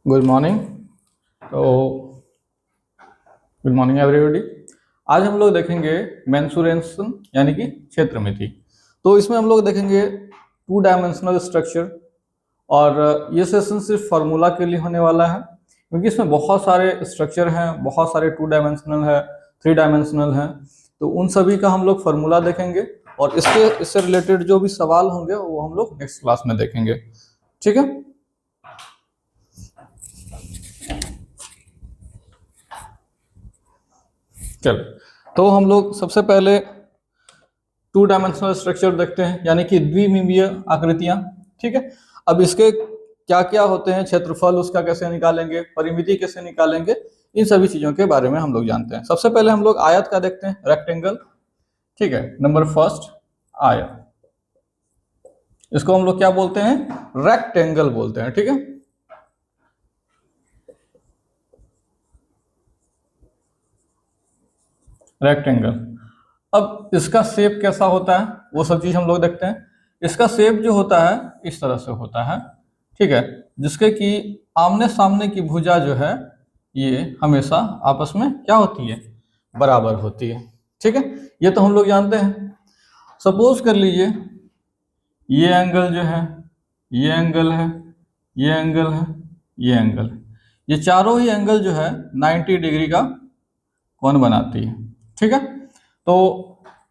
Good morning. तो good morning everybody. आज हम लोग देखेंगे मेंसुरेशन यानी कि क्षेत्रमिति। तो इसमें हम लोग देखेंगे टू डायमेंशनल स्ट्रक्चर, और ये सेशन सिर्फ फार्मूला के लिए होने वाला है क्योंकि इसमें बहुत सारे स्ट्रक्चर हैं, बहुत सारे टू डायमेंशनल है, थ्री डायमेंशनल हैं। तो उन सभी का हम लोग फार्मूला देखेंगे और इससे रिलेटेड जो भी सवाल होंगे वो हम लोग नेक्स्ट क्लास में देखेंगे। ठीक है। चलो, तो हम लोग सबसे पहले टू डायमेंशनल स्ट्रक्चर देखते हैं यानी कि द्विमिमीय आकृतियां। ठीक है। अब इसके क्या क्या होते हैं, क्षेत्रफल उसका कैसे निकालेंगे, परिमिति कैसे निकालेंगे, इन सभी चीजों के बारे में हम लोग जानते हैं। सबसे पहले हम लोग आयत का देखते हैं, रेक्टेंगल। ठीक है, नंबर फर्स्ट आयत। इसको हम लोग क्या बोलते हैं, रेक्टेंगल बोलते हैं। ठीक है। रेक्टेंगल। अब इसका शेप कैसा होता है वो सब चीज हम लोग देखते हैं। इसका शेप जो होता है इस तरह से होता है। ठीक है, जिसके कि आमने सामने की भुजा जो है ये हमेशा आपस में क्या होती है, बराबर होती है। ठीक है, ये तो हम लोग जानते हैं। सपोज कर लीजिए ये एंगल जो है, ये एंगल है, ये एंगल है, ये एंगल है, ये चारों ही एंगल जो है 90 डिग्री का कोण बनाती है। ठीक है। तो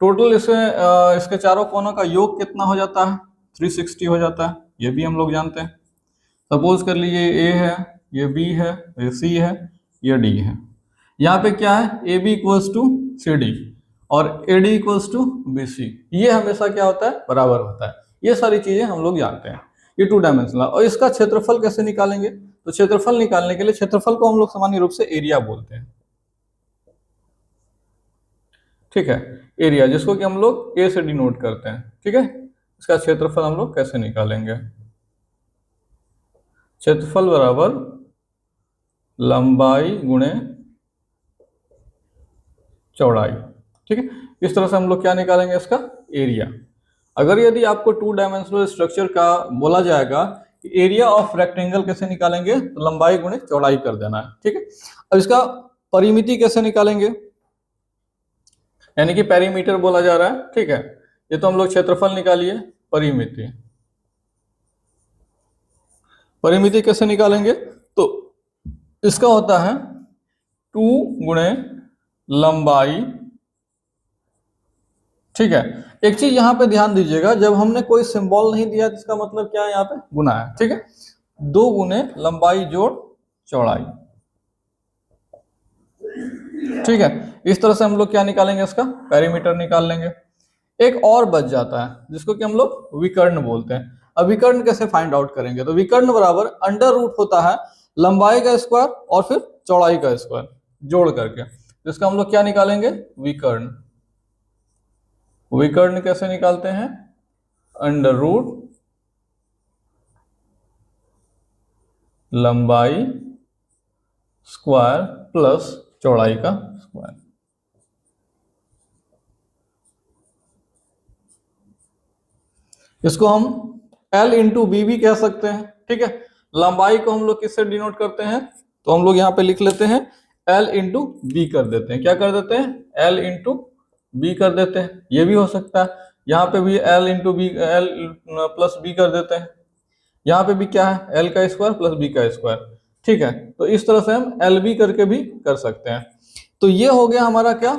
टोटल इसके चारों कोनों का योग कितना हो जाता है, 360 हो जाता है। ये भी हम लोग जानते हैं। सपोज कर लीजिए ए है, ये बी है, ये सी है, ये डी है। यहाँ पे क्या है, a b equals to c d और a d equals to b c. ये हमेशा क्या होता है, बराबर होता है। ये सारी चीजें हम लोग जानते हैं। ये टू डायमेंशनल। और इसका क्षेत्रफल कैसे निकालेंगे, तो क्षेत्रफल निकालने के लिए, क्षेत्रफल को हम लोग सामान्य रूप से एरिया बोलते हैं। ठीक है, एरिया जिसको कि हम लोग ए से डिनोट करते हैं। ठीक है, इसका क्षेत्रफल हम लोग कैसे निकालेंगे, क्षेत्रफल बराबर लंबाई गुणे चौड़ाई। ठीक है, इस तरह से हम लोग क्या निकालेंगे, इसका एरिया। अगर यदि आपको टू डायमेंशनल स्ट्रक्चर का बोला जाएगा एरिया ऑफ रेक्टेंगल कैसे निकालेंगे, तो लंबाई गुणे चौड़ाई कर देना है। ठीक है। अब इसका परिमिति कैसे निकालेंगे, यानी कि पेरीमीटर बोला जा रहा है। ठीक है, ये तो हम लोग क्षेत्रफल निकालिए, परिमिति। परिमिति कैसे निकालेंगे, तो इसका होता है 2 गुणे लंबाई। ठीक है, एक चीज यहां पे ध्यान दीजिएगा, जब हमने कोई सिंबल नहीं दिया तो इसका मतलब क्या है, यहाँ पे गुना है। ठीक है, 2 गुणे लंबाई जोड़ चौड़ाई। ठीक है, इस तरह से हम लोग क्या निकालेंगे, इसका पेरीमीटर निकाल लेंगे। एक और बच जाता है जिसको कि हम लोग विकर्ण बोलते हैं। अब विकर्ण कैसे फाइंड आउट करेंगे, तो विकर्ण बराबर अंडर रूट होता है लंबाई का स्क्वायर और फिर चौड़ाई का स्क्वायर जोड़ करके, जिसका हम लोग क्या निकालेंगे, विकर्ण। विकर्ण कैसे निकालते हैं, अंडर रूट लंबाई स्क्वायर प्लस चौड़ाई का स्क्वायर। इसको हम L इंटू बी भी कह सकते हैं। ठीक है, लंबाई को हम लोग किससे डिनोट करते हैं, तो हम लोग यहाँ पे लिख लेते हैं L इंटू बी कर देते हैं। क्या कर देते हैं, L इंटू बी कर देते हैं। ये भी हो सकता है, यहाँ पे भी L into B, L plus B कर देते हैं। यहाँ पे भी क्या है, L का स्क्वायर प्लस बी का स्क्वायर। ठीक है, तो इस तरह से हम एल बी करके भी कर सकते हैं। तो ये हो गया हमारा क्या,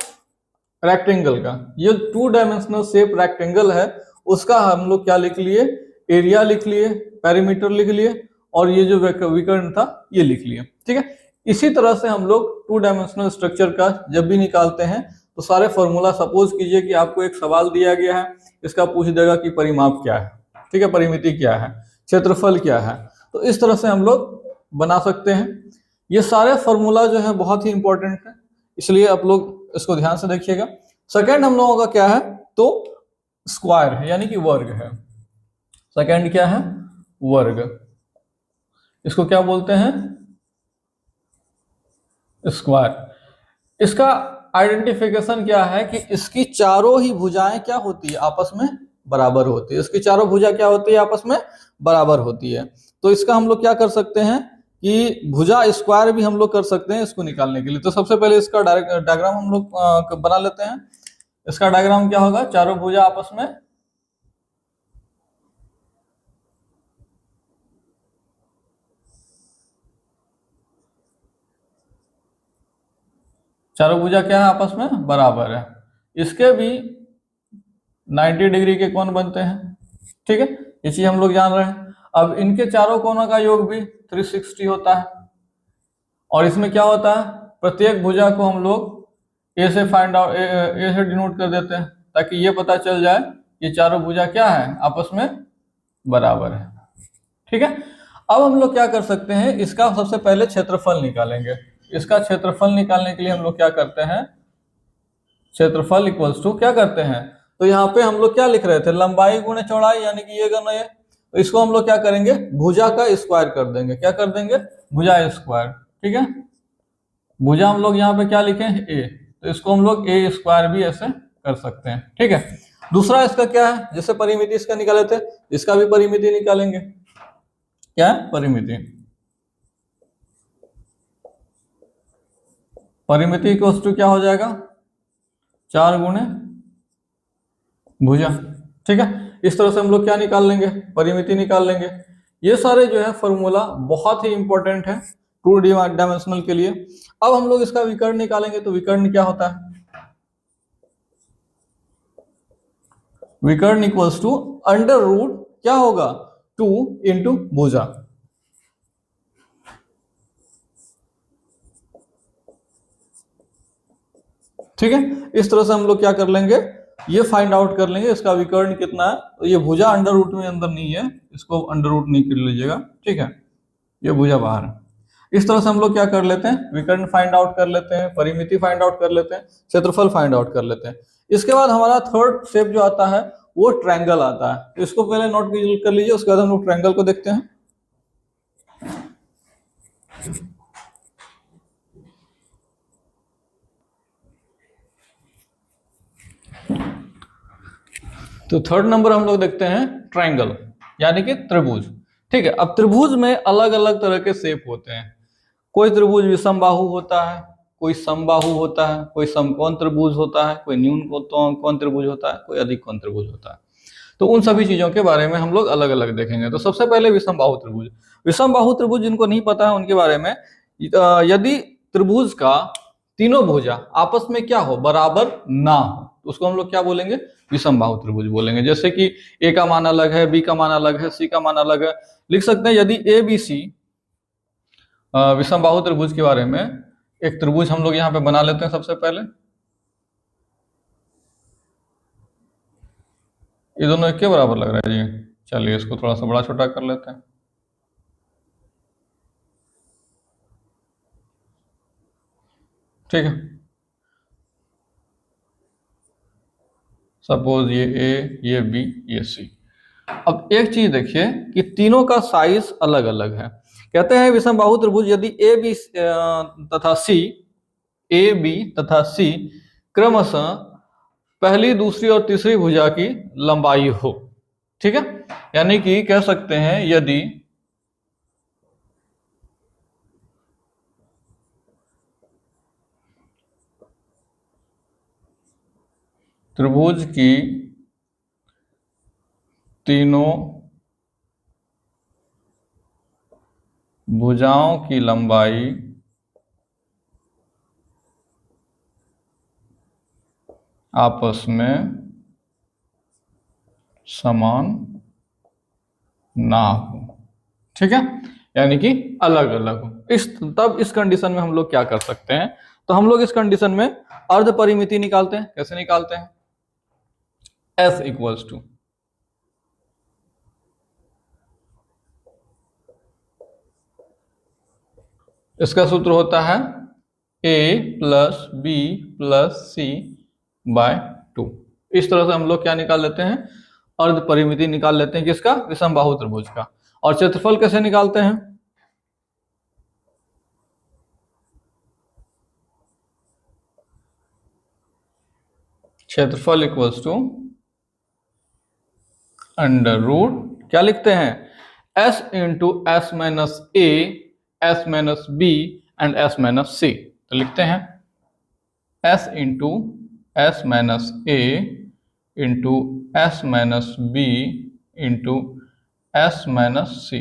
रेक्टेंगल का। ये टू डायमेंशनल शेप रेक्टेंगल है, उसका हम लोग क्या लिख लिए, एरिया लिख लिए, पेरीमीटर लिख लिए, और ये जो विकर्ण था ये लिख लिए। ठीक है, इसी तरह से हम लोग टू डायमेंशनल स्ट्रक्चर का जब भी निकालते हैं तो सारे फॉर्मूला, सपोज कीजिए कि आपको एक सवाल दिया गया है, इसका पूछ देगा कि परिमाप क्या है, ठीक है, परिमिति क्या है, क्षेत्रफल क्या है, तो इस तरह से हम लोग बना सकते हैं। ये सारे फॉर्मूला जो है बहुत ही इंपॉर्टेंट है, इसलिए आप लोग इसको ध्यान से देखिएगा। सेकंड हम लोगों का क्या है, तो स्क्वायर है यानी कि वर्ग है। सेकंड क्या है, वर्ग। इसको क्या बोलते हैं, स्क्वायर। इसका आइडेंटिफिकेशन क्या है कि इसकी चारों ही भुजाएं क्या होती है, आपस में बराबर होती है। इसकी चारों भुजा क्या होती है, आपस में बराबर होती है। तो इसका हम लोग क्या कर सकते हैं कि भुजा स्क्वायर भी हम लोग कर सकते हैं इसको निकालने के लिए। तो सबसे पहले इसका डायग्राम हम लोग बना लेते हैं। इसका डायग्राम क्या होगा, चारों भुजा आपस में चारों भुजा क्या है, आपस में बराबर है। इसके भी 90 डिग्री के कोण बनते हैं, ठीक है, ये चीज हम लोग जान रहे हैं। अब इनके चारों कोणों का योग भी 360 होता है। और इसमें क्या होता है, प्रत्येक भुजा को हम लोग ए से फाइंड आउट ए से डिनोट कर देते हैं, ताकि ये पता चल जाए कि चारों भुजा क्या है, आपस में बराबर है, ठीक है। अब हम लोग क्या कर सकते हैं, इसका सबसे पहले क्षेत्रफल निकालेंगे। इसका क्षेत्रफल निकालने के लिए हम लोग क्या करते हैं, क्षेत्रफल इक्वल्स टू क्या करते हैं, तो यहाँ पे हम लोग क्या लिख रहे थे, लंबाई गुणे चौड़ाई, यानी कि ये करना ये। तो इसको हम लोग क्या करेंगे, भुजा का स्क्वायर कर देंगे। क्या कर देंगे, भुजा स्क्वायर, ठीक है। भुजा हम लोग यहाँ पे क्या लिखे हैं, ए, तो इसको हम लोग ए स्क्वायर भी ऐसे कर सकते हैं, ठीक है। दूसरा इसका क्या है, जैसे परिमिति इसका निकाले थे, इसका भी परिमिति निकालेंगे। क्या है परिमिति, परिमिति इक्वल्स टू क्या हो जाएगा, 4 गुणे भुजा, ठीक है। इस तरह से हम लोग क्या निकाल लेंगे, परिमिति निकाल लेंगे। ये सारे जो है फॉर्मूला बहुत ही इंपॉर्टेंट है 2 डायमेंशनल के लिए। अब हम लोग इसका विकर्ण निकालेंगे। तो विकर्ण क्या होता है, विकर्ण इक्वल्स टू अंडर रूट क्या होगा, 2 इंटू भुजा, ठीक है। इस तरह से हम लोग क्या कर लेंगे, ये फाइंड आउट कर लेंगे इसका विकर्ण कितना है। तो ये भुजा अंडर रूट में अंदर नहीं है, इसको अंडर रूट नहीं कर लीजिएगा, ठीक है, ये भुजा बाहर है। इस तरह से हम लोग क्या कर लेते हैं, विकर्ण फाइंड आउट कर लेते हैं, परिमिति फाइंड आउट कर लेते हैं, क्षेत्रफल फाइंड आउट कर लेते हैं। इसके बाद हमारा थर्ड स्टेप जो आता है वो ट्रायंगल आता है। तो इसको पहले नोट कर लीजिए, उसके बाद हम लोग ट्रायंगल को देखते हैं। तो थर्ड नंबर हम लोग देखते हैं ट्रायंगल, यानी कि त्रिभुज, ठीक है। अब त्रिभुज में अलग अलग तरह के शेप होते हैं। कोई त्रिभुज विषमबाहु होता है, कोई समबाहु होता है, कोई समकोण त्रिभुज होता है, कोई न्यून कोण त्रिभुज होता है, कोई अधिक कोण त्रिभुज होता है। तो उन सभी चीजों के बारे में हम लोग अलग अलग देखेंगे। तो सबसे पहले विषमबाहु त्रिभुज। विषमबाहु त्रिभुज जिनको नहीं पता है उनके बारे में, यदि त्रिभुज का तीनों भुजा आपस में क्या हो, बराबर ना हो, तो उसको हम लोग क्या बोलेंगे, विषमबाहु त्रिभुज बोलेंगे। जैसे कि ए का मान अलग है, बी का मान अलग है, सी का मान अलग है। लिख सकते हैं यदि ए बी सी विषमबाहु त्रिभुज के बारे में, एक त्रिभुज हम लोग यहाँ पे बना लेते हैं सबसे पहले। ये दोनों एक के बराबर लग रहा है जी, चलिए इसको थोड़ा सा बड़ा छोटा कर लेते हैं, ठीक है। सपोज ये ए, ये बी, ये सी। अब एक चीज देखिए कि तीनों का साइज अलग अलग है। कहते हैं विषमबाहु त्रिभुज यदि ए बी तथा सी, ए बी तथा सी क्रमशः पहली, दूसरी और तीसरी भुजा की लंबाई हो, ठीक है। यानी कि कह सकते हैं यदि त्रिभुज की तीनों भुजाओं की लंबाई आपस में समान ना हो, ठीक है, यानी कि अलग अलग हो। तब इस कंडीशन में हम लोग क्या कर सकते हैं, तो हम लोग इस कंडीशन में अर्ध परिमिति निकालते हैं। कैसे निकालते हैं, S इक्वल्स टू, इसका सूत्र होता है A plus B plus C by 2। इस तरह से हम लोग क्या निकाल लेते हैं, अर्ध परिमिति निकाल लेते हैं, किसका, विषमबाहु त्रिभुज का। और क्षेत्रफल कैसे निकालते हैं, क्षेत्रफल इक्वल्स टू अंडर रूट क्या लिखते हैं, S into S minus A S minus B and S minus C. तो लिखते हैं S into S minus A into S minus B into S minus C.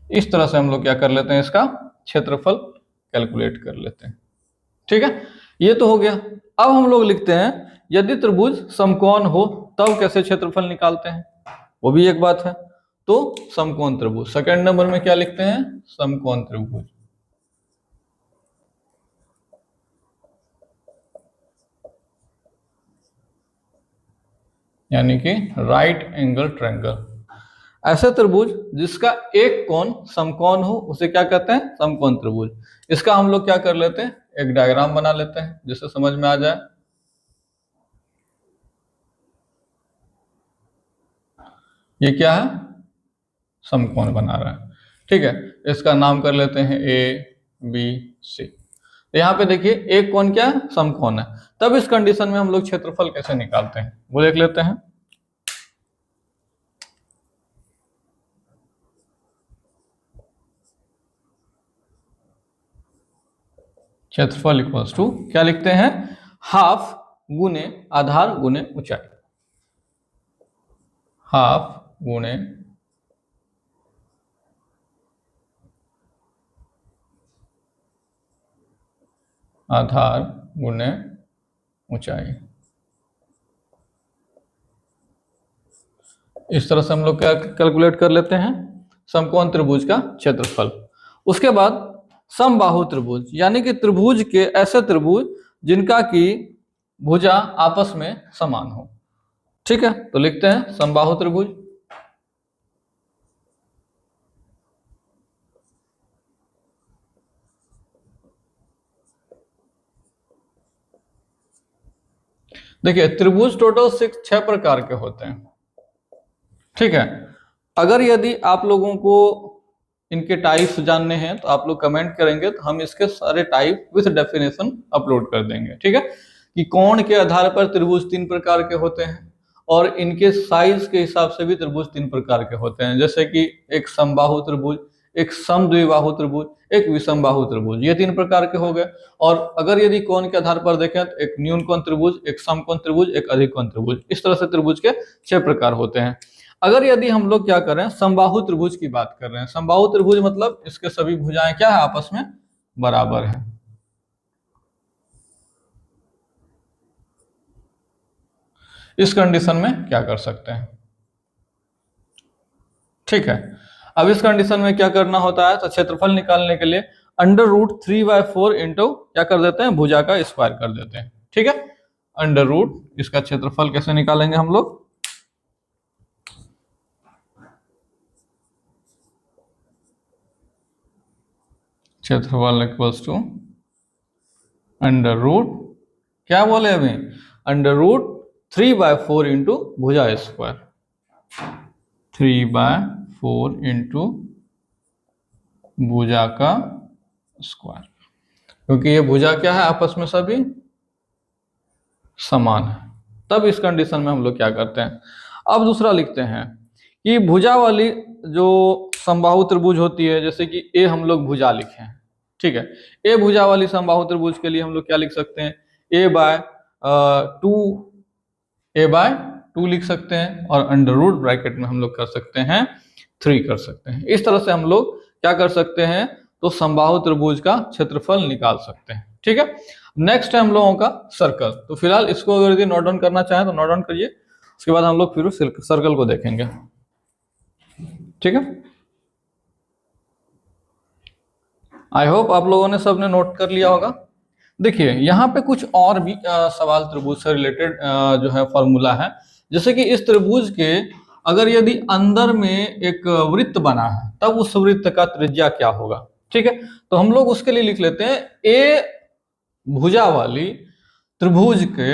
इस तरह से हम लोग क्या कर लेते हैं, इसका क्षेत्रफल कैलकुलेट कर लेते हैं। ठीक है, ये तो हो गया। अब हम लोग लिखते हैं यदि त्रिभुज समकोण हो तब कैसे क्षेत्रफल निकालते हैं, वो भी एक बात है। तो समकोण त्रिभुज, सेकंड नंबर में क्या लिखते हैं, समकोण त्रिभुज। यानी कि राइट एंगल ट्रायंगल। ऐसे त्रिभुज जिसका एक कोण समकोण हो उसे क्या कहते हैं, समकोण त्रिभुज। इसका हम लोग क्या कर लेते हैं, एक डायग्राम बना लेते हैं जिससे समझ में आ जाए। ये क्या है, समकोण बना रहा है। ठीक है, इसका नाम कर लेते हैं ए बी सी। तो यहाँ पे देखिए एक कोण क्या है, समकोण है। तब इस कंडीशन में हम लोग क्षेत्रफल कैसे निकालते हैं वो देख लेते हैं। क्षेत्रफल इक्वल्स टू क्या लिखते हैं, हाफ गुने आधार गुने ऊंचाई। हाफ गुने आधार गुने ऊंचाई। इस तरह से हम लोग क्या कैलकुलेट कर लेते हैं, समकोण त्रिभुज का क्षेत्रफल। उसके बाद समबाहु त्रिभुज, यानी कि त्रिभुज के ऐसे त्रिभुज जिनका की भुजा आपस में समान हो। ठीक है, तो लिखते हैं समबाहु त्रिभुज। देखिए त्रिभुज टोटल 6 प्रकार के होते हैं। ठीक है, अगर यदि आप लोगों को इनके टाइप्स जानने हैं तो आप लोग कमेंट करेंगे तो हम इसके सारे टाइप विथ डेफिनेशन अपलोड कर देंगे। ठीक है, कि कोण के आधार पर त्रिभुज 3 प्रकार के होते हैं और इनके साइज के हिसाब से भी त्रिभुज 3 प्रकार के होते हैं। जैसे कि एक समबाहु त्रिभुज, एक समद्विबाहु त्रिभुज, एक विषमबाहु त्रिभुज, ये 3 प्रकार के हो गए। और अगर यदि कोण के आधार पर देखें तो एक न्यून कोण त्रिभुज, एक समकोण त्रिभुज, एक अधिक कोण त्रिभुज। इस तरह से त्रिभुज के 6 प्रकार होते हैं। अगर यदि हम लोग क्या कर रहे हैं, समबाहु त्रिभुज की बात कर रहे हैं। समबाहु त्रिभुज मतलब इसके सभी भुजाएं क्या है, आपस में बराबर है। इस कंडीशन में क्या कर सकते हैं, ठीक है। अब इस कंडीशन में क्या करना होता है, तो क्षेत्रफल निकालने के लिए √3/4 इंटू क्या कर देते हैं, भुजा का स्क्वायर कर देते हैं। ठीक है, अंडर रूट इसका क्षेत्रफल कैसे निकालेंगे हम लोग, क्षेत्रफल इक्वल्स टू अंडर रूट क्या बोले अभी, √3/4 इंटू भुजा स्क्वायर, 3/4 इंटू भुजा का स्क्वायर, क्योंकि ये भुजा क्या है, आपस में सभी समान है। तब इस कंडीशन में हम लोग क्या करते हैं, अब दूसरा लिखते हैं कि भुजा वाली जो समबाहु त्रिभुज होती है, जैसे कि ए हम लोग भुजा लिखे हैं। ठीक है, ए भुजा वाली समबाहु त्रिभुज के लिए हम लोग क्या लिख सकते हैं, a/2 लिख सकते हैं और अंडर रूट ब्रैकेट में हम लोग कर सकते हैं 3 कर सकते हैं। इस तरह से हम लोग क्या कर सकते हैं, तो समबाहु त्रिभुज का क्षेत्रफल निकाल सकते हैं। ठीक है, नेक्स्ट है हम लोगों का सर्कल। तो फिलहाल इसको अगर यदि नोट डाउन करना चाहें तो नोट डाउन करिए, उसके बाद हम लोग फिर सर्कल को देखेंगे। ठीक है, आई होप आप लोगों ने सबने नोट कर लिया होगा। देखिए यहाँ पे कुछ और भी सवाल त्रिभुज से रिलेटेड जो है फॉर्मूला है। जैसे कि इस त्रिभुज के अगर यदि अंदर में एक वृत्त बना है तब उस वृत्त का त्रिज्या क्या होगा। ठीक है, तो हम लोग उसके लिए लिख लेते हैं ए भुजा वाली त्रिभुज के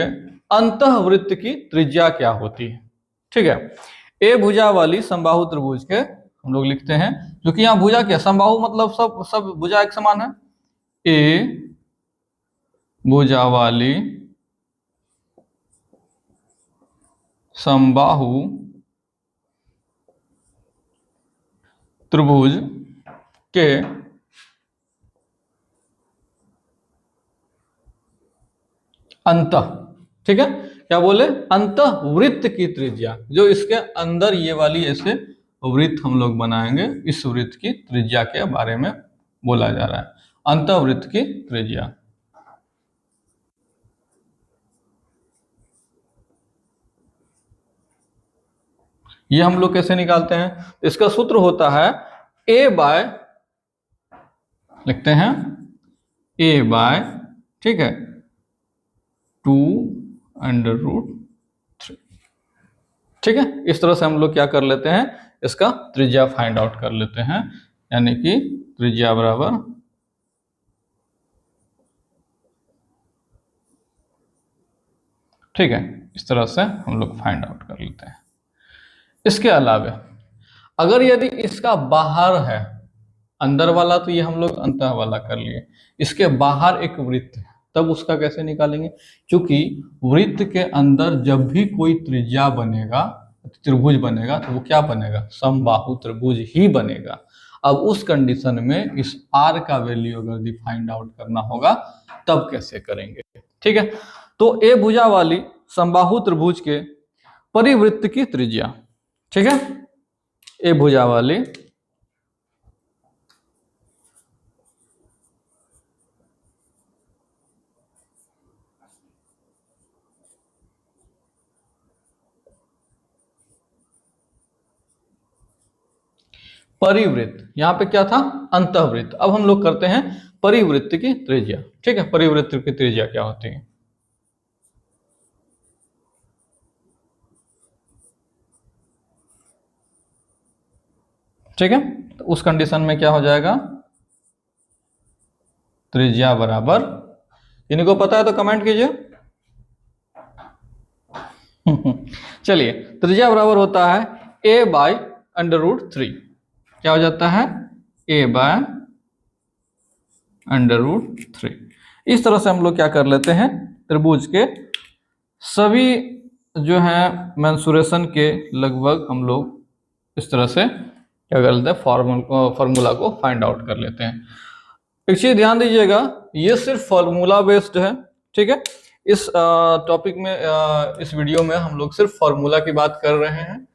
अंतःवृत्त की त्रिज्या क्या होती है। ठीक है, ए भुजा वाली समबाहु त्रिभुज के हम लोग लिखते हैं, क्योंकि यहाँ भुजा क्या, समबाहु मतलब सब सब भुजा एक समान है। ए भुजा वाली समबाहु त्रिभुज के अंतः, ठीक है, क्या बोले, अंतः वृत्त की त्रिज्या, जो इसके अंदर ये वाली ऐसे वृत्त हम लोग बनाएंगे, इस वृत्त की त्रिज्या के बारे में बोला जा रहा है, अंतः वृत्त की त्रिज्या। ये हम लोग कैसे निकालते हैं, इसका सूत्र होता है a बाय, लिखते हैं a बाय, ठीक है, 2√3, ठीक है। इस तरह से हम लोग क्या कर लेते हैं, इसका त्रिज्या फाइंड आउट कर लेते हैं, यानी कि त्रिज्या बराबर, ठीक है, इस तरह से हम लोग फाइंड आउट कर लेते हैं। इसके अलावा अगर यदि इसका बाहर है, अंदर वाला तो ये हम लोग अंतः वाला कर लिए, इसके बाहर एक वृत्त है, तब उसका कैसे निकालेंगे, क्योंकि वृत्त के अंदर जब भी कोई त्रिज्या बनेगा, त्रिभुज बनेगा, तो वो क्या बनेगा, समबाहु त्रिभुज ही बनेगा। अब उस कंडीशन में इस r का वैल्यू अगर यदि फाइंड आउट करना होगा तब कैसे करेंगे, ठीक है। तो a भुजा वाली समबाहु त्रिभुज के परिवृत्त की त्रिज्या, ठीक है, ए भुजा वाली परिवृत्त, यहां पे क्या था, अंतःवृत्त, अब हम लोग करते हैं परिवृत्त की त्रिज्या, ठीक है। परिवृत्त की त्रिज्या क्या होती है, ठीक है, तो उस कंडीशन में क्या हो जाएगा, त्रिज्या बराबर, इनको पता है तो कमेंट कीजिए। चलिए, त्रिज्या बराबर होता है a बाय √3, क्या हो जाता है, a बाय √3। इस तरह से हम लोग क्या कर लेते हैं, त्रिभुज के सभी जो है मेंसुरेशन के लगभग हम लोग इस तरह से क्या कर लेते हैं, फॉर्मूला को फाइंड आउट कर लेते हैं। एक चीज ध्यान दीजिएगा, ये सिर्फ फॉर्मूला बेस्ड है, ठीक है। इस टॉपिक में इस वीडियो में हम लोग सिर्फ फॉर्मूला की बात कर रहे हैं।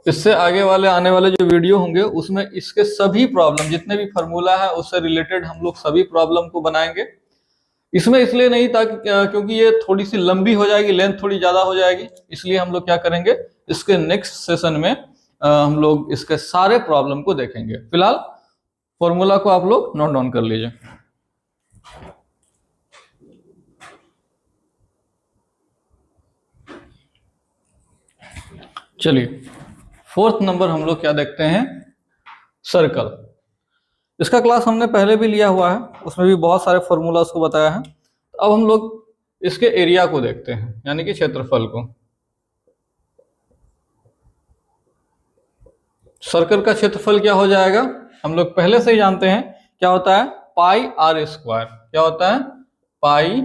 इससे आगे वाले आने वाले जो वीडियो होंगे उसमें इसके सभी प्रॉब्लम, जितने भी फॉर्मूला है उससे रिलेटेड हम लोग सभी प्रॉब्लम को बनाएंगे। इसमें इसलिए नहीं था क्योंकि ये थोड़ी सी लंबी हो जाएगी, लेंथ थोड़ी ज्यादा हो जाएगी, इसलिए हम लोग क्या करेंगे, इसके नेक्स्ट सेशन में हम लोग इसके सारे प्रॉब्लम को देखेंगे। फिलहाल फॉर्मूला को आप लोग नोट डाउन कर लीजिए। चलिए, फोर्थ नंबर हम लोग क्या देखते हैं, सर्कल। इसका क्लास हमने पहले भी लिया हुआ है, उसमें भी बहुत सारे फॉर्मूला उसको बताया है। अब हम लोग इसके एरिया को देखते हैं, यानी कि क्षेत्रफल को। सर्कल का क्षेत्रफल क्या हो जाएगा, हम लोग पहले से ही जानते हैं, क्या होता है, पाई आर स्क्वायर, क्या होता है, पाई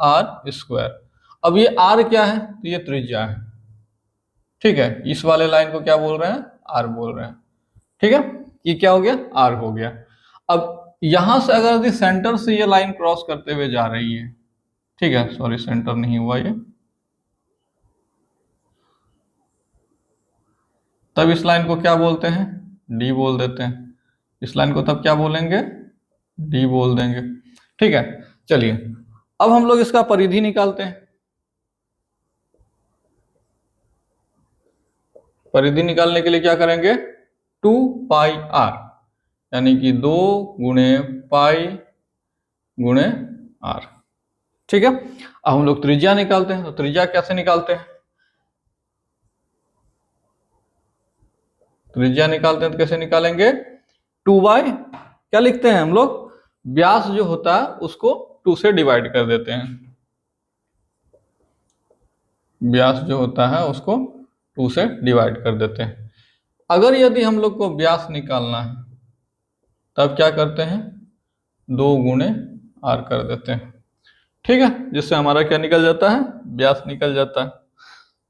आर स्क्वायर। अब ये आर क्या है, तो ये त्रिज्या है, ठीक है। इस वाले लाइन को क्या बोल रहे हैं, आर बोल रहे हैं, ठीक है। ये क्या हो गया, आर हो गया। अब यहां से अगर यदि सेंटर से ये लाइन क्रॉस करते हुए जा रही है, ठीक है, सॉरी सेंटर नहीं हुआ ये, तब इस लाइन को क्या बोलते हैं, डी बोल देते हैं। इस लाइन को तब क्या बोलेंगे, डी बोल देंगे, ठीक है। चलिए, अब हम लोग इसका परिधि निकालते हैं। परिधि निकालने के लिए क्या करेंगे, 2 पाई आर, यानी कि 2 गुणे पाई गुणे आर, ठीक है। अब हम लोग त्रिज्या निकालते हैं, तो त्रिज्या कैसे निकालते हैं, त्रिज्या निकालते हैं तो कैसे निकालेंगे, 2 बाय, क्या लिखते हैं हम लोग, व्यास जो होता है उसको 2 से डिवाइड कर देते हैं, व्यास जो होता है उसको 2 से डिवाइड कर देते हैं। अगर यदि हम लोग को व्यास निकालना है तब क्या करते हैं, 2 गुणे आर कर देते हैं, ठीक है, जिससे हमारा क्या निकल जाता है, व्यास निकल जाता है।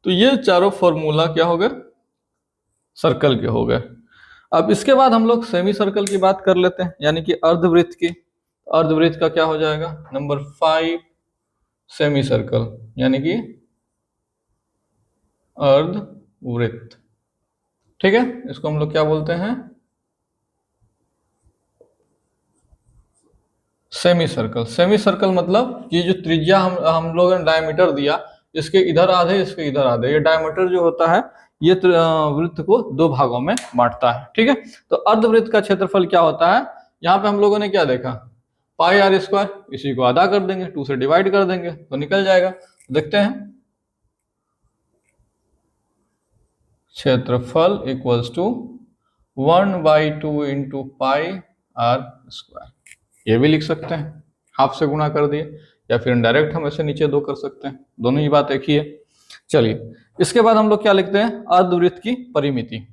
तो ये चारों फॉर्मूला क्या हो गए, सर्कल के हो गए। अब इसके बाद हम लोग सेमी सर्कल की बात कर लेते हैं, यानी कि अर्धवृत्त की। अर्धवृत्त का क्या हो जाएगा? नंबर 5 सेमी सर्कल, यानी कि अर्धवृत्त। ठीक है, इसको हम लोग क्या बोलते हैं? Semi circle. सेमी सर्कल मतलब ये जो त्रिज्या हम लोगों ने डायमीटर दिया, इसके इधर आधे इसके इधर आधे, ये डायमीटर जो होता है ये वृत्त को दो भागों में बांटता है। ठीक है, तो अर्धवृत्त का क्षेत्रफल क्या होता है? यहाँ पे हम लोगों ने क्या देखा? पाई आर स्क्वायर, इसी को आधा कर देंगे, 2 से डिवाइड कर देंगे तो निकल जाएगा। देखते हैं, क्षेत्रफल equals to 1/2 into pi R square. ये भी लिख सकते हैं, हाफ से गुणा कर दिए, या फिर डायरेक्ट हम ऐसे नीचे 2 कर सकते हैं, दोनों ही बात एक ही है। चलिए, इसके बाद हम लोग क्या लिखते हैं? अर्धवृत्त की परिमिति।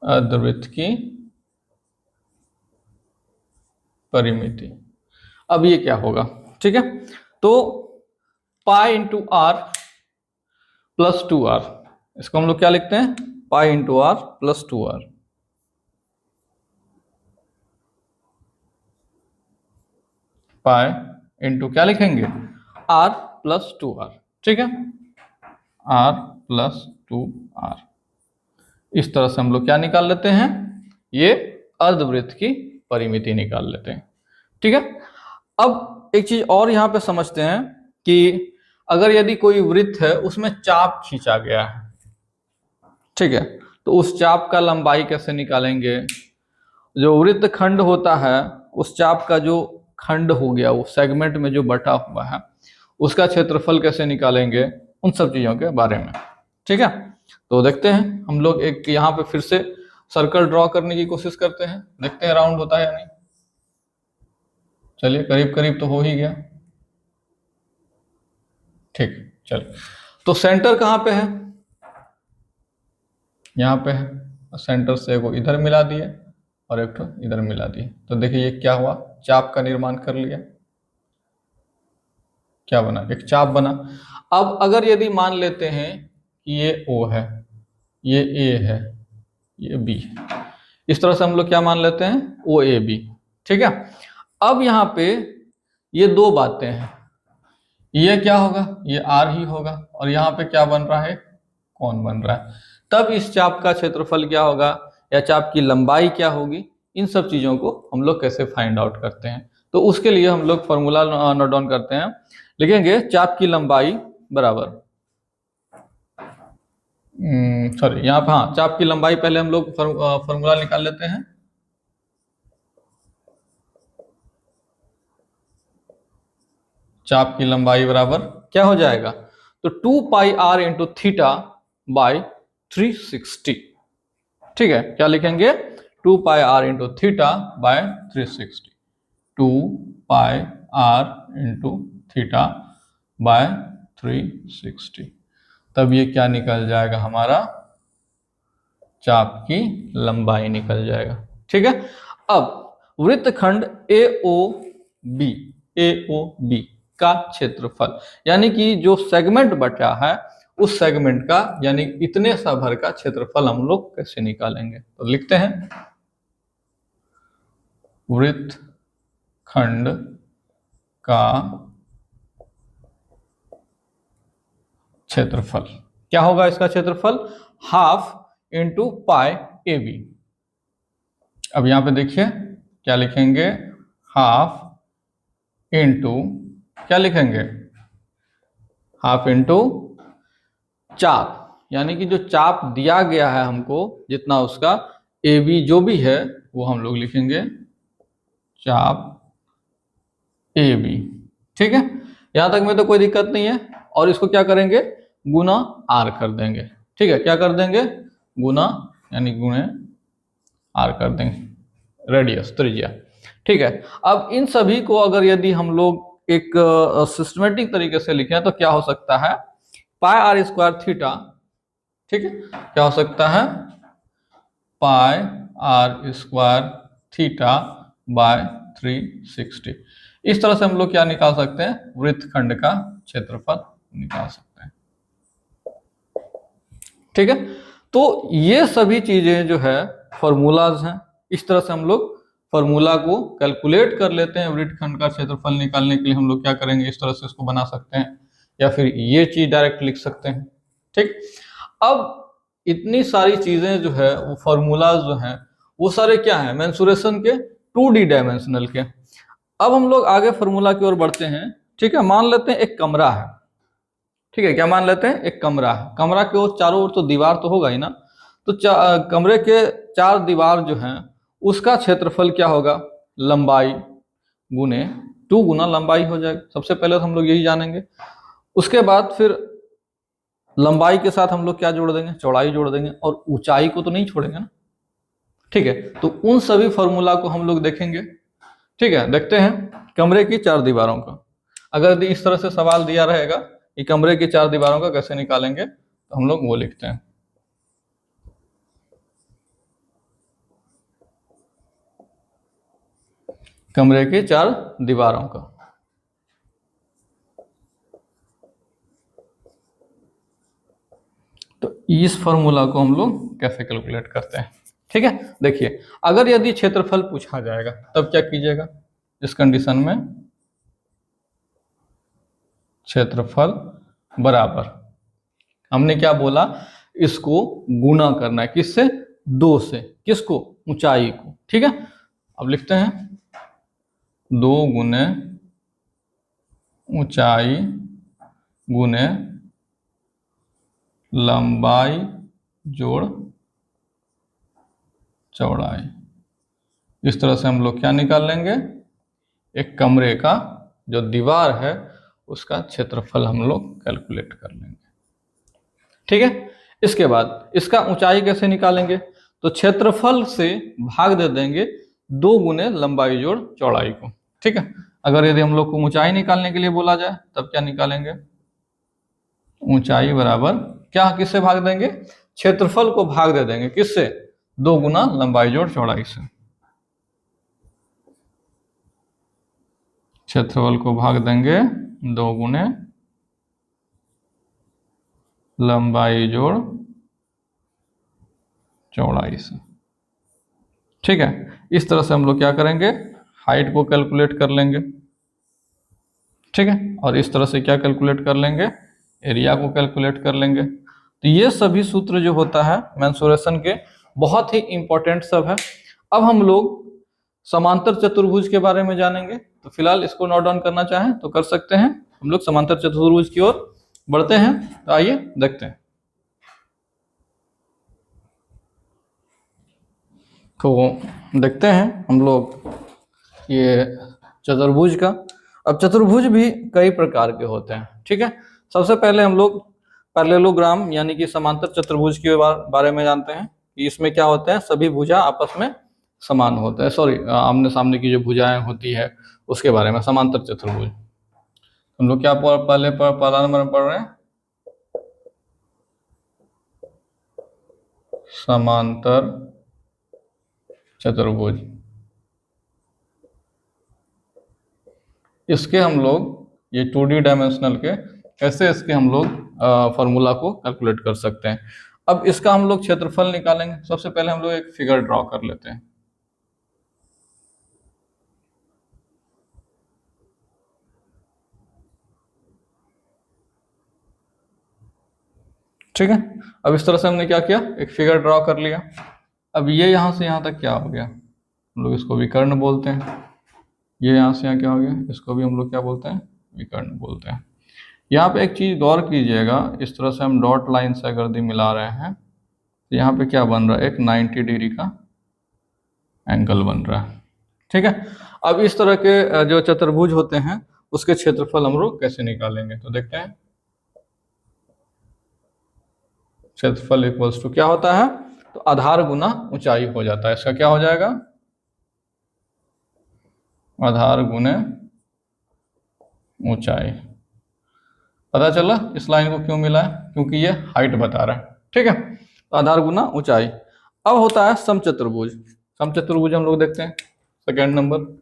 अर्धवृत्त की परिमिति। अब ये क्या होगा? ठीक है, तो पाई इंटू आर प्लस 2r, इसको हम लोग क्या लिखते हैं? Pi into R plus 2r। Pi into क्या लिखेंगे? r plus 2r। ठीक है, r प्लस 2r। इस तरह से हम लोग क्या निकाल लेते हैं? ये अर्धवृत्त की परिमिति निकाल लेते हैं। ठीक है, अब एक चीज और यहाँ पे समझते हैं कि अगर यदि कोई वृत्त है उसमें चाप खींचा गया है, ठीक है, तो उस चाप का लंबाई कैसे निकालेंगे? जो वृत्त खंड होता है, उस चाप का जो खंड हो गया, वो सेगमेंट में जो बटा हुआ है, उसका क्षेत्रफल कैसे निकालेंगे? उन सब चीजों के बारे में। ठीक है, तो देखते हैं हम लोग एक यहाँ पे फिर से सर्कल ड्रॉ करने की कोशिश करते हैं, देखते हैं राउंड होता है या नहीं। चलिए, करीब करीब तो हो ही गया। ठीक, चलिए, तो सेंटर कहाँ पे है? यहाँ पे है, सेंटर से वो इधर मिला दिए और एक तो इधर मिला दिए, तो देखिए ये क्या हुआ? चाप का निर्माण कर लिया। क्या बना? एक चाप बना। अब अगर यदि मान लेते हैं कि ये O है, ये A है, ये B है, इस तरह से हम लोग क्या मान लेते हैं? OAB। ठीक है, अब यहाँ पे ये दो बातें हैं, ये क्या होगा? ये R ही होगा, और यहाँ पे क्या बन रहा है? कौन बन रहा है। तब इस चाप का क्षेत्रफल क्या होगा, या चाप की लंबाई क्या होगी? इन सब चीजों को हम लोग कैसे फाइंड आउट करते हैं? तो उसके लिए हम लोग फॉर्मूला नोट डाउन करते हैं। लिखेंगे चाप की लंबाई बराबर, सॉरी, यहाँ पे हाँ, चाप की लंबाई पहले हम लोग फॉर्मूला निकाल लेते हैं। चाप की लंबाई बराबर क्या हो जाएगा? तो 2 pi r into theta by 360। ठीक है, क्या लिखेंगे? 2 pi r into theta by 360। 2 pi r into theta by 360। तब ये क्या निकल जाएगा? हमारा चाप की लंबाई निकल जाएगा। ठीक है, अब वृत्तखंड AOB का क्षेत्रफल, यानी कि जो सेगमेंट बचा है उस सेगमेंट का, यानी इतने सा भर का क्षेत्रफल हम लोग कैसे निकालेंगे? तो लिखते हैं, वृत्तखंड का क्षेत्रफल क्या होगा? इसका क्षेत्रफल हाफ इंटू पाई AB। अब यहां पे देखिए क्या लिखेंगे? हाफ इंटू क्या लिखेंगे? हाफ इंटू चाप, यानी कि जो चाप दिया गया है हमको, जितना उसका AB जो भी है वो हम लोग लिखेंगे चाप AB। ठीक है, यहां तक में तो कोई दिक्कत नहीं है, और इसको क्या करेंगे? गुना R कर देंगे। ठीक है, क्या कर देंगे? गुना, यानी गुणे R कर देंगे, रेडियस, त्रिज्या। ठीक है, अब इन सभी को अगर यदि हम लोग एक सिस्टमेटिक तरीके से लिखें तो क्या हो सकता है? पाई आर स्क्वायर थीटा, ठीक है, क्या हो सकता है? पाई आर स्क्वायर थीटा बाय 360। इस तरह से हम लोग क्या निकाल सकते हैं? वृत्तखंड का क्षेत्रफल निकाल सकते हैं। ठीक है, तो ये सभी चीजें जो है फॉर्मूलाज हैं। इस तरह से हम लोग फॉर्मूला को कैलकुलेट कर लेते हैं। वृत्तखंड का क्षेत्रफल निकालने के लिए हम लोग क्या करेंगे, इस तरह से इसको बना सकते हैं, या फिर ये चीज डायरेक्ट लिख सकते हैं। ठीक, अब इतनी सारी चीजें जो है वो फॉर्मूलाज जो हैं वो सारे क्या हैं, मेंसुरेशन के 2D डायमेंशनल के। अब हम लोग आगे फॉर्मूला की ओर बढ़ते हैं। ठीक है, मान लेते हैं एक कमरा है। ठीक है, क्या मान लेते हैं, एक कमरा है। कमरा के ओर चारों ओर तो दीवार तो होगा ही ना, तो कमरे के 4 दीवार जो हैं उसका क्षेत्रफल क्या होगा, लंबाई गुने 2 गुना लंबाई हो जाएगा। सबसे पहले तो हम लोग यही जानेंगे। उसके बाद फिर लंबाई के साथ हम लोग क्या जोड़ देंगे, चौड़ाई जोड़ देंगे, और ऊंचाई को तो नहीं छोड़ेंगे ना। ठीक है, तो उन सभी फॉर्मूला को हम लोग देखेंगे। ठीक है, देखते हैं कमरे की 4 दीवारों का। अगर इस तरह से सवाल दिया रहेगा कि कमरे की 4 दीवारों का कैसे निकालेंगे, तो हम लोग वो लिखते हैं। कमरे की 4 दीवारों का, तो इस फॉर्मूला को हम लोग कैसे कैलकुलेट करते हैं। ठीक है, देखिए अगर यदि क्षेत्रफल पूछा जाएगा तब क्या कीजिएगा, इस कंडीशन में क्षेत्रफल बराबर, हमने क्या बोला, इसको गुना करना है किससे, 2 से। किसको, ऊंचाई को। ठीक है, अब लिखते हैं 2 गुने ऊंचाई गुने लंबाई जोड़ चौड़ाई। इस तरह से हम लोग क्या निकाल लेंगे, एक कमरे का जो दीवार है उसका क्षेत्रफल हम लोग कैलकुलेट कर लेंगे। ठीक है, इसके बाद इसका ऊंचाई कैसे निकालेंगे, तो क्षेत्रफल से भाग दे देंगे 2 गुने लंबाई जोड़ चौड़ाई को। ठीक है, अगर यदि हम लोग को ऊंचाई निकालने के लिए बोला जाए तब क्या निकालेंगे, ऊंचाई बराबर क्या, किससे भाग देंगे, क्षेत्रफल को भाग दे देंगे किससे, 2 गुना लंबाई जोड़ चौड़ाई से। क्षेत्रफल को भाग देंगे 2 गुने लंबाई जोड़ चौड़ाई से। ठीक है, इस तरह से हम लोग क्या करेंगे, हाइट को कैलकुलेट कर लेंगे। ठीक है, और इस तरह से क्या कैलकुलेट कर लेंगे, एरिया को कैलकुलेट कर लेंगे। तो ये सभी सूत्र जो होता है मेंसुरेशन के बहुत ही इंपॉर्टेंट सब है। अब हम लोग समांतर चतुर्भुज के बारे में जानेंगे। तो फिलहाल इसको नोट डाउन करना चाहें तो कर सकते हैं। हम लोग समांतर चतुर्भुज की ओर बढ़ते हैं, तो आइए देखते हैं। तो देखते हैं हम लोग ये चतुर्भुज का। अब चतुर्भुज भी कई प्रकार के होते हैं। ठीक है, सबसे पहले हम लोग पैरेललोग्राम यानी कि समांतर चतुर्भुज के बारे में जानते हैं कि इसमें क्या होता है, सभी भुजा आपस में समान होता है। सॉरी, आमने सामने की जो भुजाएं होती है उसके बारे में, समांतर चतुर्भुज। हम लोग क्या पहले पहला नंबर में पढ़ रहे हैं, समांतर चतुर्भुज। इसके हम लोग ये 2D डायमेंशनल के कैसे इसके हम लोग फॉर्मूला को कैलकुलेट कर सकते हैं। अब इसका हम लोग क्षेत्रफल निकालेंगे। सबसे पहले हम लोग एक फिगर ड्रॉ कर लेते हैं। ठीक है, अब इस तरह से हमने क्या किया, एक फिगर ड्रॉ कर लिया। अब ये यहाँ से यहाँ तक क्या हो गया, हम लोग इसको विकर्ण बोलते हैं। ये यहाँ से यहाँ क्या हो गया, इसको भी हम लोग क्या बोलते हैं, विकर्ण बोलते हैं। यहाँ पे एक चीज गौर कीजिएगा, इस तरह से हम डॉट लाइन से अगर मिला रहे हैं तो यहाँ पे क्या बन रहा है, एक 90 डिग्री का एंगल बन रहा है। ठीक है, अब इस तरह के जो चतुर्भुज होते हैं उसके क्षेत्रफल हम लोग कैसे निकालेंगे, तो देखते हैं। क्षेत्रफल इक्वल्स टू क्या होता है, तो आधार गुना ऊंचाई हो जाता है। इसका क्या हो जाएगा, आधार गुने ऊंचाई। पता चला इस लाइन को क्यों मिला है, क्योंकि ये हाइट बता रहा है। ठीक है, तो आधार गुना ऊंचाई। अब होता है समचतुर्भुज। समचतुर्भुज हम लोग देखते हैं सेकेंड नंबर।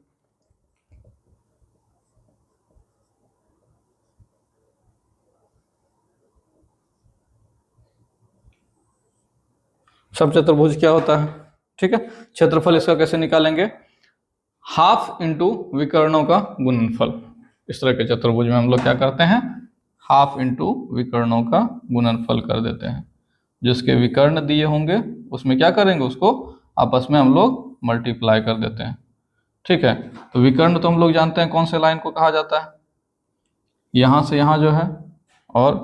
सब चतुर्भुज क्या होता है, ठीक है। क्षेत्रफल इसका कैसे निकालेंगे, हाफ इंटू विकर्णों का गुणनफल। इस तरह के चतुर्भुज में हम लोग क्या करते हैं, हाफ इंटू विकर्णों का गुणनफल कर देते हैं। जिसके विकर्ण दिए होंगे उसमें क्या करेंगे, उसको आपस में हम लोग मल्टीप्लाई कर देते हैं, ठीक है। तो विकर्ण तो हम लोग जानते हैं कौन से लाइन को कहा जाता है, यहाँ से यहाँ जो है, और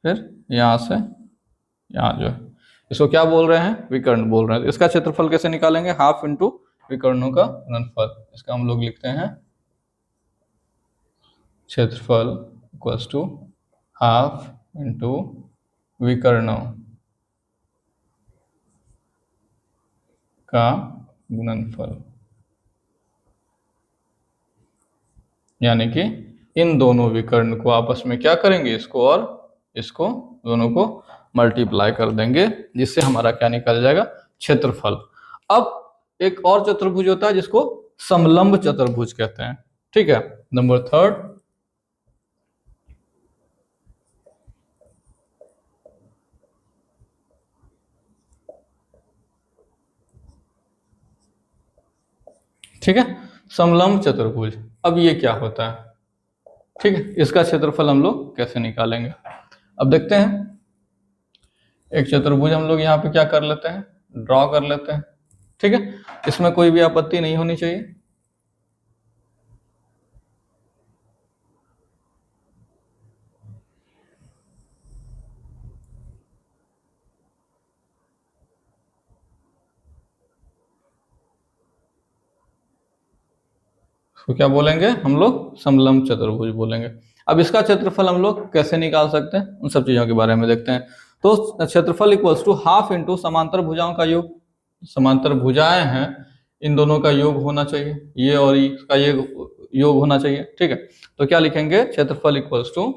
फिर यहाँ से यहाँ जो है, इसको क्या बोल रहे हैं, विकर्ण बोल रहे हैं। तो इसका क्षेत्रफल कैसे निकालेंगे, हाफ इंटू विकर्णों का गुणनफल। इसका हम लोग लिखते हैं क्षेत्रफल इक्वल्स टू हाफ इंटू विकर्णों का गुणनफल, यानी कि इन दोनों विकर्ण को आपस में क्या करेंगे, इसको और इसको दोनों को मल्टीप्लाई कर देंगे, जिससे हमारा क्या निकल जाएगा, क्षेत्रफल। अब एक और चतुर्भुज होता है जिसको समलंब चतुर्भुज कहते हैं, ठीक है। नंबर थर्ड, ठीक है, समलंब चतुर्भुज। अब ये क्या होता है, ठीक है, इसका क्षेत्रफल हम लोग कैसे निकालेंगे। अब देखते हैं, एक चतुर्भुज हम लोग यहाँ पे क्या कर लेते हैं, ड्रॉ कर लेते हैं, ठीक है। इसमें कोई भी आपत्ति नहीं होनी चाहिए। तो क्या बोलेंगे हम लोग, समलंब चतुर्भुज बोलेंगे। अब इसका क्षेत्रफल हम लोग कैसे निकाल सकते हैं, उन सब चीजों के बारे में देखते हैं। तो क्षेत्रफल इक्वल्स टू हाफ इंटू समांतर भुजाओं का योग। समांतर भुजाएं हैं, इन दोनों का योग होना चाहिए, ये और इसका ये योग होना चाहिए, ठीक है। तो क्या लिखेंगे, क्षेत्रफल इक्वल्स टू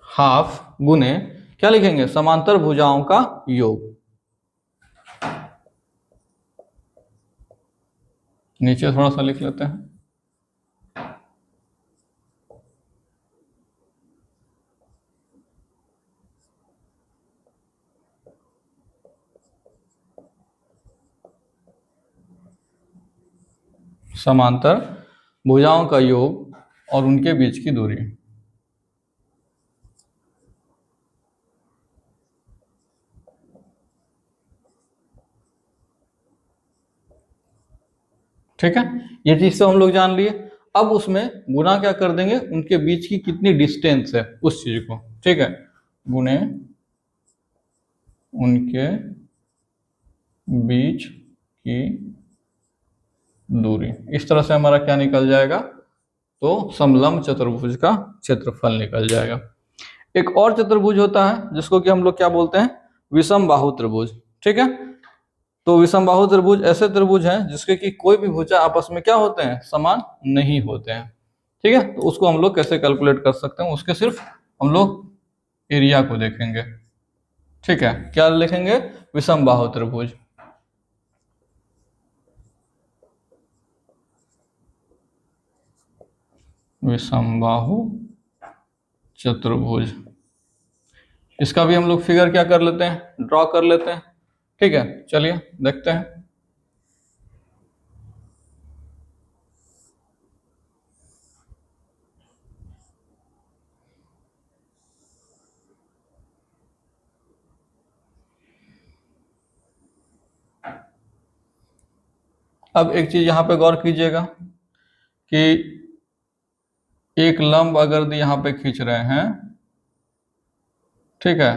हाफ गुने क्या लिखेंगे, समांतर भुजाओं का योग। नीचे थोड़ा सा लिख लेते हैं, समांतर भुजाओं का योग और उनके बीच की दूरी। ठीक है, ये चीज तो हम लोग जान लिए। अब उसमें गुना क्या कर देंगे, उनके बीच की कितनी डिस्टेंस है उस चीज को, ठीक है, गुने उनके बीच की दूरी। इस तरह से हमारा क्या निकल जाएगा, तो समलंब चतुर्भुज का क्षेत्रफल निकल जाएगा। एक और चतुर्भुज होता है जिसको कि हम लोग क्या बोलते हैं, विषम बाहु त्रिभुज, ठीक है। तो विषम बाहु त्रिभुज ऐसे त्रिभुज हैं जिसके कि कोई भी भुजा आपस में क्या होते हैं, समान नहीं होते हैं, ठीक है। तो उसको हम लोग कैसे कैलकुलेट कर सकते हैं, उसके सिर्फ हम लोग एरिया को देखेंगे, ठीक है। क्या लिखेंगे, विषम बाहु त्रिभुज। विषम बाहु चतुर्भुज, इसका भी हम लोग फिगर क्या कर लेते हैं, ड्रॉ कर लेते हैं, ठीक है। चलिए देखते हैं। अब एक चीज यहाँ पे गौर कीजिएगा कि एक लंब अगर यहाँ पे खींच रहे हैं, ठीक है,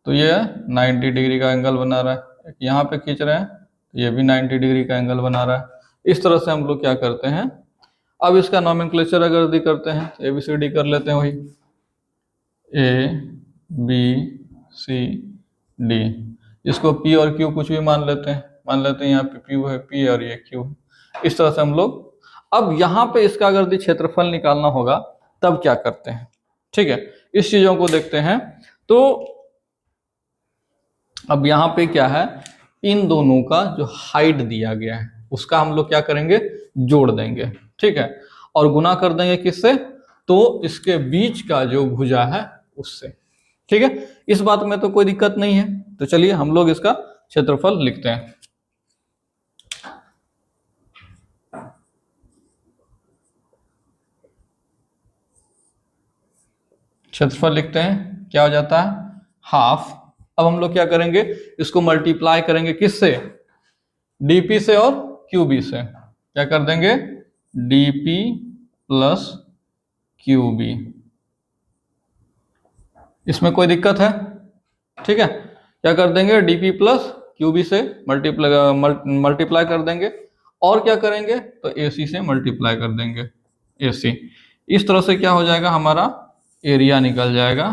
तो ये 90 डिग्री का एंगल बना रहा है। एक यहाँ पे खींच रहे हैं तो ये भी 90 डिग्री का एंगल बना रहा है। इस तरह से हम लोग क्या करते हैं, अब इसका नॉमेनक्लेचर अगर दी करते हैं तो ABCD कर लेते हैं, वही ABCD, इसको P और Q कुछ भी मान लेते हैं, मान लेते हैं यहाँ पे P है, P और ये Q है। इस तरह से हम लोग, अब यहाँ पे इसका अगर दी क्षेत्रफल निकालना होगा तब क्या करते हैं, ठीक है, इस चीजों को देखते हैं। तो अब यहाँ पे क्या है, इन दोनों का जो हाइट दिया गया है उसका हम लोग क्या करेंगे, जोड़ देंगे, ठीक है, और गुना कर देंगे किससे, तो इसके बीच का जो भुजा है उससे। ठीक है, इस बात में तो कोई दिक्कत नहीं है। तो चलिए हम लोग इसका क्षेत्रफल लिखते हैं। क्षेत्रफल लिखते हैं, क्या हो जाता है, हाफ। अब हम लोग क्या करेंगे, इसको मल्टीप्लाई करेंगे किससे, डीपी से और क्यूबी से। क्या कर देंगे, डीपी प्लस क्यूबी। इसमें कोई दिक्कत है, ठीक है। क्या कर देंगे, डीपी प्लस क्यूबी से मल्टीप्लाई कर देंगे, और क्या करेंगे, तो एसी से मल्टीप्लाई कर देंगे, एसी। इस तरह से क्या हो जाएगा, हमारा एरिया निकल जाएगा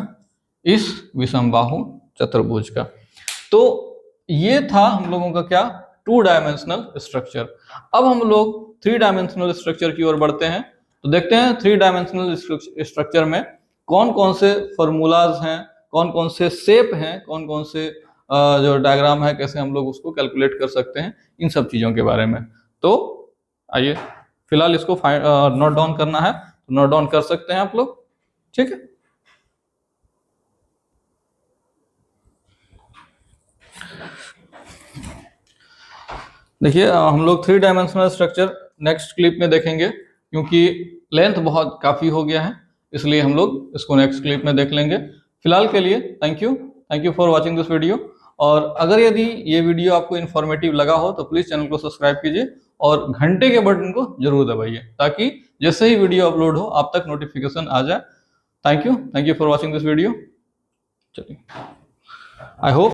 इस विषमबाहु चतुर्भुज का। तो ये था हम लोगों का क्या, 2 डायमेंशनल स्ट्रक्चर। अब हम लोग 3 डायमेंशनल स्ट्रक्चर की ओर बढ़ते हैं। तो देखते हैं 3 डायमेंशनल स्ट्रक्चर में कौन कौन से फॉर्मूलाज हैं, कौन कौन से शेप हैं, कौन कौन से जो डायग्राम है, कैसे हम लोग उसको कैलकुलेट कर सकते हैं, इन सब चीजों के बारे में। तो आइए, फिलहाल इसको नोट डाउन करना है, तो नोट डाउन कर सकते हैं आप लोग, ठीक है। देखिए हम लोग 3 डायमेंशनल स्ट्रक्चर नेक्स्ट क्लिप में देखेंगे, क्योंकि लेंथ बहुत काफ़ी हो गया है, इसलिए हम लोग इसको नेक्स्ट क्लिप में देख लेंगे। फिलहाल के लिए thank you for watching this video. और अगर यदि ये वीडियो आपको इन्फॉर्मेटिव लगा हो तो प्लीज़ चैनल को सब्सक्राइब कीजिए और घंटे के बटन को जरूर दबाइए, ताकि जैसे ही वीडियो अपलोड हो आप तक नोटिफिकेशन आ जाए। Thank you for watching this video. चलिए, आई होप